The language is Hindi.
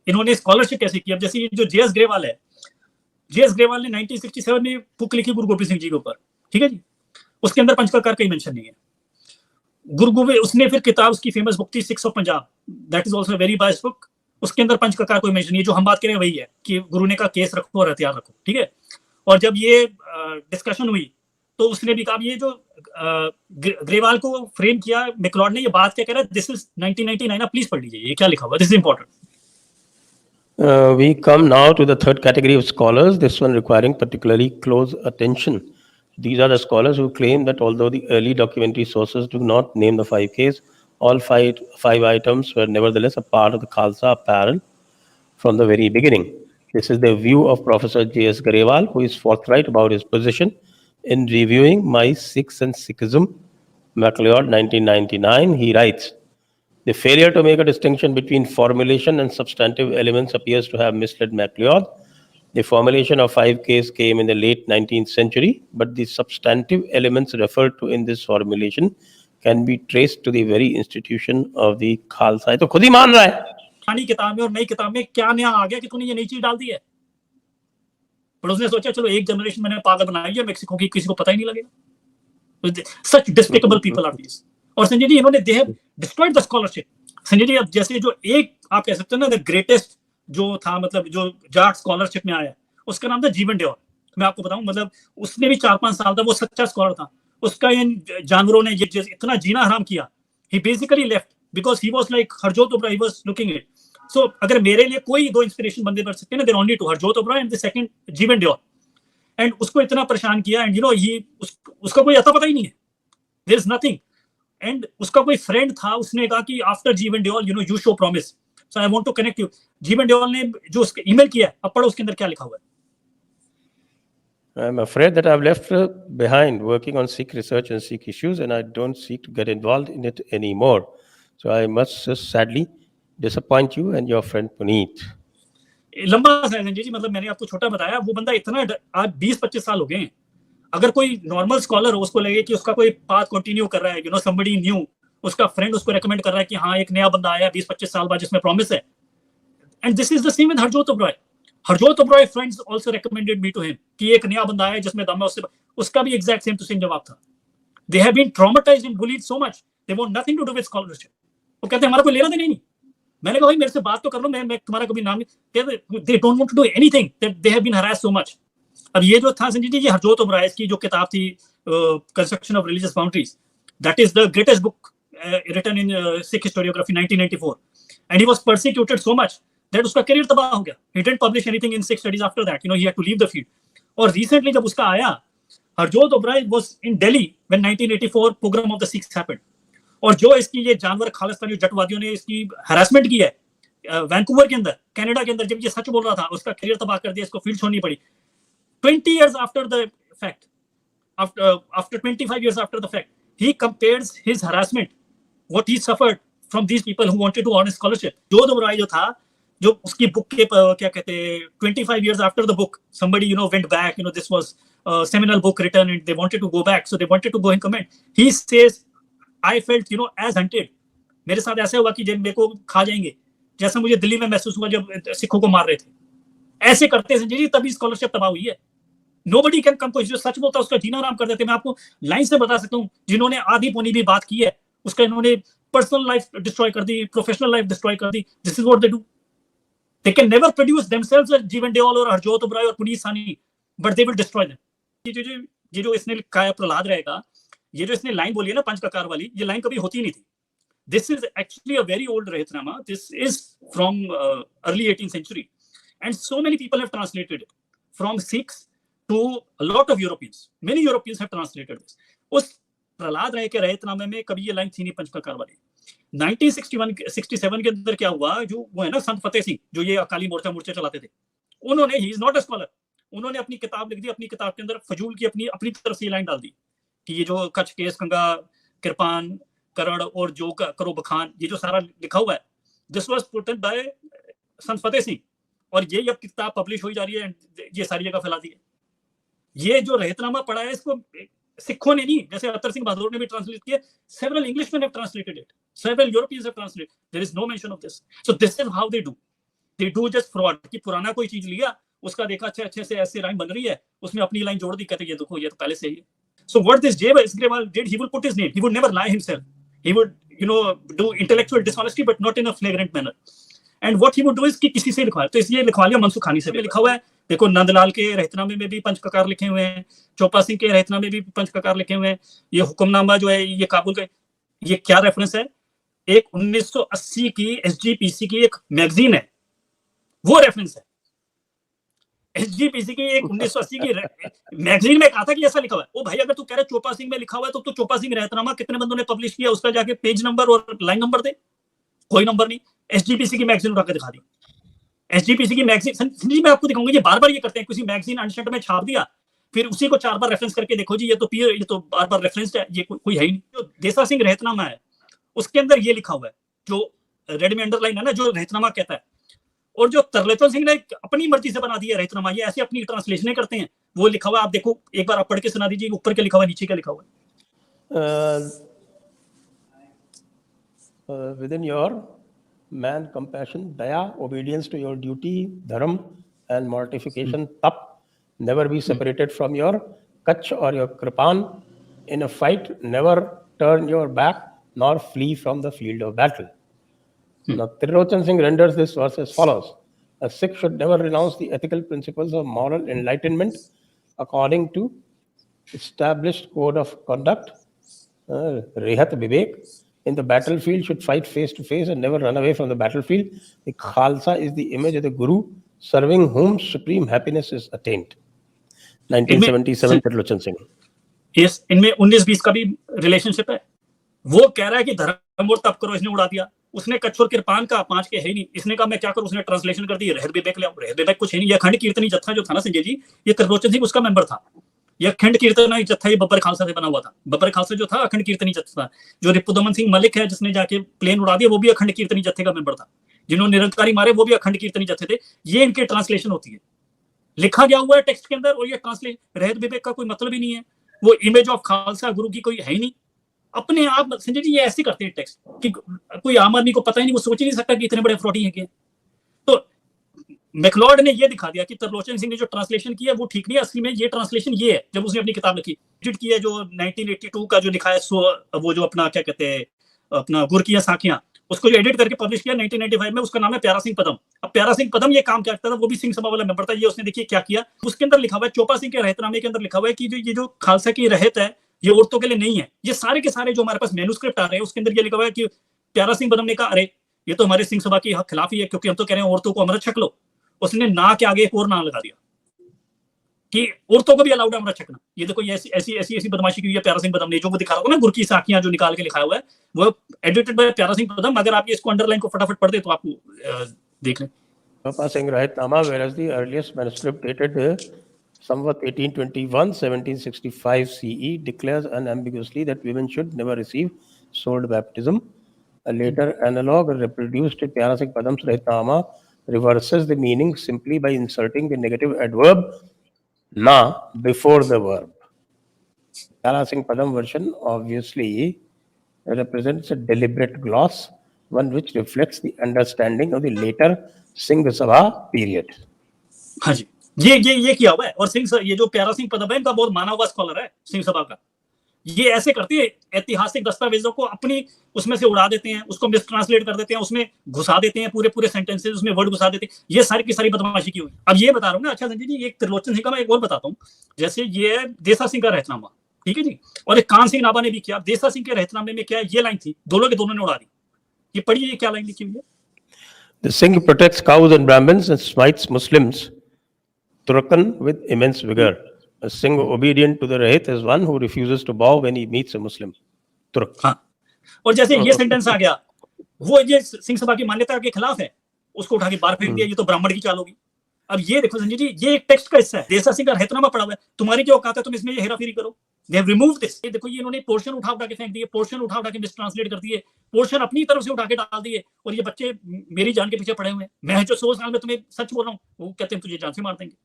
इन्होंने स्कॉलरशिप कैसे की? अब जैसे ये जो जेएस ग्रेवाल है, जेएस ग्रेवाल ने 1967 में बुक लिखी गुरु गोबिंद सिंह जी के ऊपर, ठीक है जी, उसके अंदर पंचककार का मेंशन नहीं है। गुरु गोबिंद, उसने फिर किताब, उसकी फेमस बुक थी six of Punjab, that is also very biased book, उसके अंदर पंचककार कोई मेंशन नहीं है। जो हम बात करें वही है कि गुरु ने कहा केस रखो और हथियार रखो, ठीक है। और जब ये डिस्कशन हुई तो उसने भी कहा, ये जो ग्रेवाल को फ्रेम किया मैक्लियोड ने, ये बात क्या कह रहा है, दिस इज 1999, प्लीज पढ़ लीजिए ये क्या लिखा हुआ, this is important. We come now to the third category of scholars, this one requiring particularly close attention. These are the scholars who claim that although the early documentary sources do not name the 5Ks, all five items were nevertheless a part of the Khalsa apparel from the very beginning. This is the view of Professor J.S. Garewal, who is forthright about his position in reviewing My Sikhs and Sikhism, MacLeod, 1999. He writes, the failure to make a distinction between formulation and substantive elements appears to have misled MacLeod. The formulation of 5Ks came in the late 19th century, but the substantive elements referred to in this formulation can be traced to the very institution of the Khalsa. तो खुद ही मान रहा है। पुरानी किताब में और नई किताब में क्या नया आ गया कि तूने ये नई चीज डाल दी है? पर उसने सोचा चलो एक जनरेशन मैंने पागल बनाई है, मेक्सिको की किसी को पता ही नहीं लगेगा। Such despicable people are these. और संजय जी, इन्होंने they have destroyed the scholarship. Sanjay ji, अब जैसे जो एक आप कह सकते हैं ना द ग्रेटेस्ट जो था, मतलब जो जाट स्कॉलरशिप में आया, उसका नाम था जीवन डेओल। मैं आपको बताऊं, मतलब उसने भी 4-5 साल तक वो सच्चा स्कॉलर था। उसका इन जानवरों ने ये इतना जीना हराम किया, he basically left because he was like Harjot Oberoi, he was looking it. So अगर मेरे लिए कोई दो इंस्पिरेशन बंदे बन सकते हैं ना, there only two, Harjot Oberoi and the second Jeevan Deol. And उसको इतना परेशान किया, एंड यू नो ही उसका कोई अता पता ही नहीं है, देयर इज नथिंग। एंड उसका कोई फ्रेंड था, उसने कहा कि after Jeevan Deol you know you show promise, so I want to connect you. Jeevan Deol ने जो उसके ईमेल किया है, अब पढ़ो उसके अंदर क्या लिखा हुआ है। I'm afraid that I've left behind working on Sikh research and Sikh issues, and I don't seek to get involved in it anymore. So I must just sadly disappoint you and your friend Puneet. लंबा सा संजय जी, मतलब मैंने आपको छोटा बताया, वो बंदा इतना आज 20-25 साल हो गए हैं। अगर कोई नॉर्मल स्कॉलर हो, उसको लगे कि उसका कोई पाथ कंटिन्यू कर रहा है, यू नो समबडी न्यू, उसका फ्रेंड उसको रेकमेंड कर रहा है कि हाँ एक नया बंदा आया 20-25 साल बाद जिसमें प्रॉमिस है, and this is the same with Harjot Oberoi. Harjot Oberoi friends also recommended me to him कि एक नया बंदा आया जिसमें दम है, उसका भी एग्जैक्ट सेम टू सेम जवाब था। They have been traumatized and bullied so much, they want nothing to do with scholarship. वो कहते हैं हमारा कोई लेना देना नहीं। मैंने कहा भाई मेरे से बात तो कर लो, मैं तुम्हारा कभी नाम नहीं, they don't want to do anything, they have been harassed so much. अब ये जो था संजय जी, ये हरजोत ओबराय की जो किताब थी construction of religious boundaries, that is the greatest book written in Sikh historiography 1994, and he was persecuted so much that उसका करियर तबाह हो गया। He didn't publish anything in Sikh studies after that, you know he had to leave the field. और रिसेंटली जब उसका आया, Harjot Oberoi was in Delhi when 1984 pogrom of the Sikhs happened, और जो इसकी ये जानवर खालिस्तानी जटवादियों ने इसकी हरासमेंट की है वैंकूवर के अंदर, कनाडा के अंदर, जब ये सच बोल रहा था, उसका करियर तबाह कर दिया, इसको फील्ड छोड़नी पड़ी। 20 years after the fact, after 25 years after the fact, he compares his harassment, what he suffered from these people who wanted to earn a scholarship. जो ओबराय जो था, जो उसकी बुक के क्या कहते हैं, 25 years after the book, somebody you know went back, you know this was a seminal book written and they wanted to go back, so they wanted to go and comment. He says, I felt you know as hunted. मेरे साथ ऐसा हुआ कि जब मेरे को खा जाएंगे, जैसा मुझे दिल्ली में महसूस हुआ जब सिखों को मार रहे थे। ऐसे करते हैं जी, तभी स्कॉलरशिप तबाह हुई है। Nobody can come, कोई जो सच बोलता है उसका जीना आराम कर देते हैं। मैं आपको लाइन से बता सकता हूँ, जिन्होंने आधी पौनी भी बात की है, उसका इन्होंने पर्सनल लाइफ डिस्ट्रॉय कर दी, प्रोफेशनल लाइफ डिस्ट्रॉय कर दी। This is what they do. They can never produce themselves as Jeevan Deol और हरजोत ओबराय और Puneet Sawhney, but they will destroy them. ये जो इसने लिखा है प्रहलाद राय का, ये जो इसने लाइन बोली है ना पंचककार वाली, ये लाइन कभी होती नहीं थी। This is actually a very old रहतनामा, this is from early 18th century, and so many people have translated it from Sikhs to a lot of Europeans. Many Europeans have translated this. उस प्रहलाद राय के रहतनामे में कभी ये लाइन थी नहीं पंचककार वाली। 1967 के अंदर क्या हुआ, जो वो है ना संत फतेह सिंह, जो ये अकाली मोर्चा चलाते थे, उन्होंने, he is not a scholar, उन्होंने अपनी किताब लिख दी, अपनी किताब के अंदर फजूल की अपनी तरफ से ये लाइन डाल दी कि ये जो कच्छ केस कंगा कृपान करण और जो करो बखान, ये जो सारा लिखा हुआ है, दिस वाज पुटन बाय संत फतेह सिंह, और ये अब किताब पब्लिश हो जा रही है, ये सारी जगह फैला दी है। ये जो रहतनामा पढ़ा है, इसको सिखों ने नहीं, जैसे अतर सिंह बहादुर ने भी ट्रांसलेट किया, several Englishmen have translated it, several Europeans have translated, there is no mention of this. So this is how they do, they do just fraud, कि पुराना कोई चीज लिया, उसका देखा अच्छे से ऐसे राइम बन रही है, उसमें अपनी लाइन जोड़ दी, कहते ये देखो ये तो पहले से ही है. So what this J. Isgrewal did, he would put his name, he would never lie himself, he would do intellectual dishonesty but not in a flagrant manner. And what he would do is कि किसी से लिखवा, तो इसलिए लिखवा लिया मनसुखानी से भी लिखा हुआ है. देखो नंदलाल के रहतनामे में भी पंचककार लिखे हुए हैं, चोपा सिंह के रहतनामे में भी पंचककार लिखे हुए हैं. ये हुक्मनामा जो है ये काबुल का, ये क्या रेफरेंस है, एक 1980 की SGPC की एक मैगजीन है, वो रेफरेंस है. SGPC की एक 1980 की मैगजीन में कहा था कि ऐसा लिखा हुआ है. ओ भाई अगर तू कह रहे चोपा सिंह में लिखा हुआ है तो चोपा सिंह रहतनामा कितने बंदों ने पब्लिश किया, उसका जाके पेज नंबर और लाइन नंबर दे. कोई नंबर नहीं. SGPC की मैगजीन उठा के दिखा दी. SGPC की मैगजीन, संजय जी मैं आपको दिखाऊंगा, ये बार-बार ये करते हैं, किसी मैगजीन अनशंट में छाप दिया, फिर उसी को 4 बार रेफरेंस करके देखो जी ये तो बार-बार रेफरेंस्ड है, ये कोई है ही नहीं. जो देसा सिंह रहतनामा है उसके अंदर ये लिखा हुआ है, जो रेड में अंडरलाइन है ना, जो रहतनामा कहता है. और जो तरलोचन सिंह ने अपनी मर्जी से बना दिया रहतनामा, ये ऐसे अपनी ट्रांसलेशनें करते हैं, वो लिखा हुआ आप देखो, एक बार आप पढ़ के सुना दीजिए, ऊपर क्या लिखा हुआ है, नीचे क्या लिखा हुआ है. Within your man compassion, daya, obedience to your duty, dharam and mortification, tap, never be separated from your kach or your kripan. In a fight, never turn your back nor flee from the field of battle. Now, Tirlochan Singh renders this verse as follows. A Sikh should never renounce the ethical principles of moral enlightenment according to established code of conduct, Rehat Vivek. In the battlefield, should fight face to face and never run away from the battlefield. The Khalsa is the image of the Guru, serving whom supreme happiness is attained. 1977, Tirlochan Singh. Yes, इनमें 19-20 का भी रिलेशनशिप है. वो कह रहा है कि धर्म और तप करो, इसने उड़ा दिया. उसने कच्छ और किरपान का 5 के है ही नहीं, इसने कहा मैं क्या करूं, उसने ट्रांसलेशन कर दी रहत विवेक ले आओ. रहत विवेक कुछ है नहीं. ये अखंड कीर्तनी जत्था जो था ना संजय जी, ये त्रिलोचन सिंह उसका मेंबर था. ये अखंड कीर्तनी जत्था ये बब्बर खालसा से बना हुआ था. बब्बर खालसा जो था अखंड कीर्तनी जत्था था. जो रिपुदमन सिंह मलिक है जिसने जाके प्लेन उड़ा दिया, वो भी अखंड कीर्तनी जत्थे का मेंबर था. जिन्होंने निरंकारी मारे वो भी अखंड कीर्तनी जत्थे थे. ये इनके ट्रांसलेशन होती है, लिखा गया हुआ है टेक्स्ट के अंदर, और ये ट्रांसलेट रहत विवेक का कोई मतलब ही नहीं है. वो इमेज ऑफ खालसा गुरु की कोई है ही नहीं. अपने आप संजय जी ये ऐसे करते हैं टेक्स्ट कि कोई आम आदमी को पता ही नहीं, वो सोच ही नहीं सकता कि इतने बड़े फ्रॉडी हैं क्या. तो मैकलॉड ने ये दिखा दिया कि त्रिलोचन सिंह ने जो ट्रांसलेशन किया वो ठीक नहीं है. असली में ये ट्रांसलेशन ये है, जब उसने अपनी किताब लिखी, एडिट की है, जो 1982 का जो लिखा है, वो जो अपना क्या कहते हैं, अपना गुर की साखियां, उसको जो एडिट करके पब्लिश किया 1995 में, उसका नाम है प्यारा सिंह पदम. अब प्यारा सिंह पदम ये काम क्या करता था, वो भी सिंह सभा वाला मेंबर था. ये उसने देखिए क्या किया, उसके अंदर लिखा हुआ है, चोपा सिंह के रहतनामे के अंदर लिखा हुआ है कि ये जो खालसा की रहत है ये औरतों के लिए नहीं है. ये सारे के सारे जो हमारे पास मैन्युस्क्रिप्ट आ रहे हैं उसके अंदर ये लिखा हुआ है कि प्यारा सिंह पदम ने कहा अरे ये तो हमारे सिंह सभा के खिलाफ ही है, क्योंकि हम तो कह रहे हैं औरतों को अमृत छक लो. उसने ना के आगे एक और नाम लगा दिया कि औरतों को भी अलाउड है अमृत छकना. ये देखो ये ऐसी बदमाशी की हुई है प्यारा सिंह पदम ने. जो वो दिखा रहा था ना गुर की साखियां जो निकाल के लिखा हुआ है, वो एडिटेड बाय प्यारा सिंह पदम. अगर आप इसको अंडरलाइन को फटाफट पढ़ दे तो आपको देख लें. Choppa Singh Rahitnama, whereas the earliest manuscript dated somewhat 1821, 1765 CE, declares unambiguously that women should never receive sword baptism. A later analog reproduced in Pyara Singh Padam's Rahitnama reverses the meaning simply by inserting the negative adverb na before the verb. Pyara Singh Padam version obviously represents a deliberate gloss, one which reflects the understanding of the later Singh Sabha period. हाँ जी, ये किया हुआ है. और सिंह ये जो प्यारा सिंह पदम है इनका बहुत माना हुआ स्कॉलर है सिंह सभा का. ये ऐसे करते हैं, ऐतिहासिक दस्तावेजों को अपनी उसमें से उड़ा देते हैं, उसको मिस ट्रांसलेट कर देते हैं, उसमें घुसा देते हैं पूरे सेंटेंसेस, उसमें वर्ड घुसा देते हैं. ये सारी की सारी बदमाशी की हुई. अब ये बता रहा हूँ ना. अच्छा संजय जी, एक त्रिलोचन सिंह का मैं एक और बताता हूँ. जैसे ये है देसा सिंह का रहतनामा, ठीक है जी, और एक कान सिंह नाभा ने भी किया. देसा सिंह के रहतनामे में क्या है, ये लाइन थी, दोनों के दोनों ने उड़ा दी. ये पढ़िए, ये क्या लाइन लिखी हुई है. The Singh protects cows and Brahmins and smites Muslims, Turkan with immense vigor. A Singh obedient to the Rahit is one who refuses to bow when he meets a Muslim. Turk. हाँ. और जैसे ये सेंटेंस आ गया, वो ये सिंह सभा की मान्यता के खिलाफ है, उसको उठा के बाहर फेंक दिया, ये तो ब्राह्मण की चाल होगी. अब ये देखो संजय जी, ये एक टेक्स्ट का हिस्सा है, देसा सिंह का रहतनामा पड़ा हुआ है. तुम्हारी क्या औकात है, तुम इसमें ये हेराफेरी करो. They have removed this. ये देखो, ये इन्होंने पोर्शन उठा के फेंक दिए, पोर्शन उठा के मिस ट्रांसलेट कर दिए, पोर्शन अपनी तरफ से उठा के डाल दिए. और ये बच्चे मेरी जान के पीछे पड़े हुए हैं. मैं जो 100 साल में तुम्हें सच बोल रहा हूँ, वो कहते हैं तुझे जान से मार देंगे.